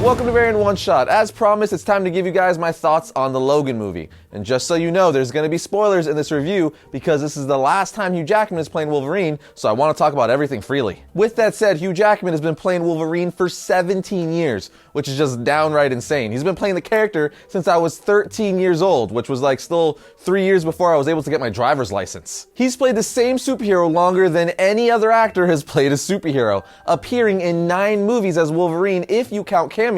Welcome to Variant One Shot. As promised, it's time to give you guys my thoughts on the Logan movie. And just so you know, there's going to be spoilers in this review because this is the last time Hugh Jackman is playing Wolverine, so I want to talk about everything freely. With that said, Hugh Jackman has been playing Wolverine for 17 years, which is just downright insane. He's been playing the character since I was 13 years old, which was like still 3 years before I was able to get my driver's license. He's played the same superhero longer than any other actor has played a superhero, appearing in 9 movies as Wolverine if you count cameos,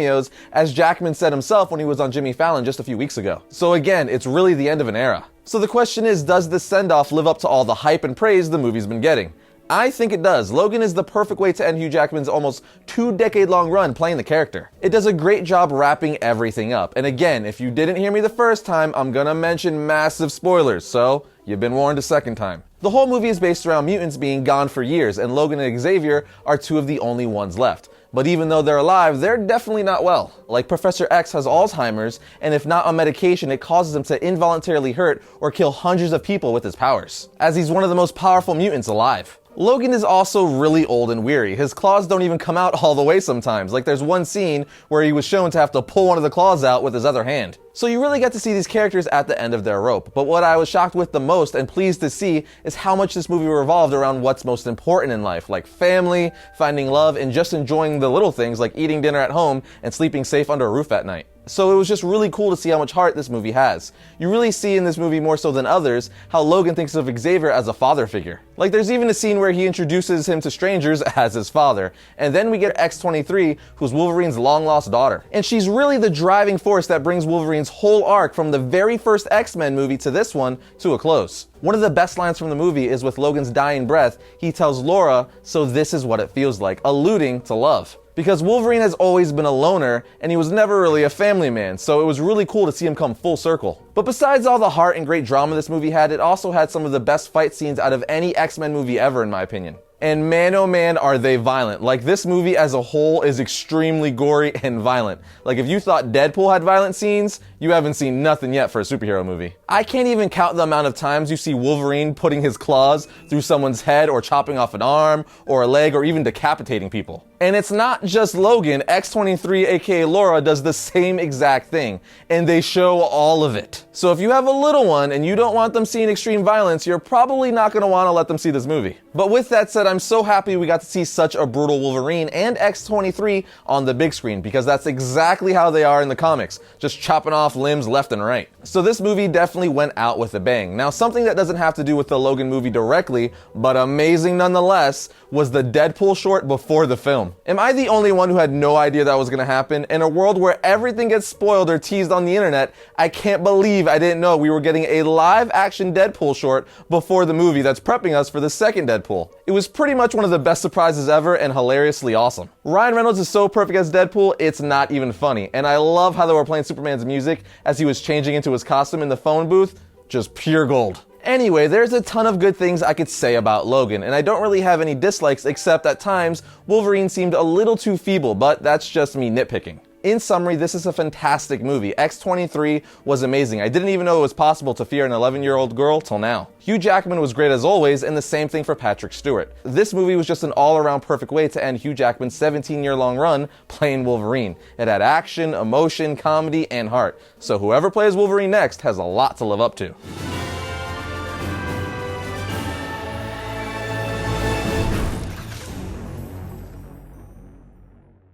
as Jackman said himself when he was on Jimmy Fallon just a few weeks ago. So again, it's really the end of an era. So the question is, does this send-off live up to all the hype and praise the movie's been getting? I think it does. Logan is the perfect way to end Hugh Jackman's almost 2-decade-long run playing the character. It does a great job wrapping everything up. And again, if you didn't hear me the first time, I'm gonna mention massive spoilers, so you've been warned a second time. The whole movie is based around mutants being gone for years, and Logan and Xavier are 2 of the only ones left. But even though they're alive, they're definitely not well. Like Professor X has Alzheimer's, and if not on medication, it causes him to involuntarily hurt or kill hundreds of people with his powers, as he's one of the most powerful mutants alive. Logan is also really old and weary. His claws don't even come out all the way sometimes. Like there's one scene where he was shown to have to pull one of the claws out with his other hand. So you really get to see these characters at the end of their rope. But what I was shocked with the most and pleased to see is how much this movie revolved around what's most important in life, like family, finding love, and just enjoying the little things like eating dinner at home and sleeping safe under a roof at night. So it was just really cool to see how much heart this movie has. You really see in this movie more so than others how Logan thinks of Xavier as a father figure. Like there's even a scene where he introduces him to strangers as his father. And then we get X-23, who's Wolverine's long-lost daughter. And she's really the driving force that brings Wolverine's whole arc from the very first X-Men movie to this one to a close. One of the best lines from the movie is with Logan's dying breath. He tells Laura, "So this is what it feels like," alluding to love. Because Wolverine has always been a loner, and he was never really a family man, so it was really cool to see him come full circle. But besides all the heart and great drama this movie had, it also had some of the best fight scenes out of any X-Men movie ever, in my opinion. And man oh man are they violent. Like this movie as a whole is extremely gory and violent. Like if you thought Deadpool had violent scenes, you haven't seen nothing yet for a superhero movie. I can't even count the amount of times you see Wolverine putting his claws through someone's head or chopping off an arm or a leg or even decapitating people. And it's not just Logan, X-23 aka Laura does the same exact thing, and they show all of it. So if you have a little one and you don't want them seeing extreme violence, you're probably not going to want to let them see this movie. But with that said, I'm so happy we got to see such a brutal Wolverine and X-23 on the big screen, because that's exactly how they are in the comics, just chopping off limbs left and right. So this movie definitely went out with a bang. Now something that doesn't have to do with the Logan movie directly, but amazing nonetheless, was the Deadpool short before the film. Am I the only one who had no idea that was going to happen? In a world where everything gets spoiled or teased on the internet, I can't believe I didn't know we were getting a live action Deadpool short before the movie that's prepping us for the second Deadpool. It was pretty much one of the best surprises ever and hilariously awesome. Ryan Reynolds is so perfect as Deadpool, it's not even funny. And I love how they were playing Superman's music as he was changing into his costume in the phone booth. Just pure gold. Anyway, there's a ton of good things I could say about Logan, and I don't really have any dislikes except at times Wolverine seemed a little too feeble, but that's just me nitpicking. In summary, this is a fantastic movie. X-23 was amazing. I didn't even know it was possible to fear an 11-year-old girl till now. Hugh Jackman was great as always, and the same thing for Patrick Stewart. This movie was just an all-around perfect way to end Hugh Jackman's 17-year-long run playing Wolverine. It had action, emotion, comedy, and heart. So whoever plays Wolverine next has a lot to live up to.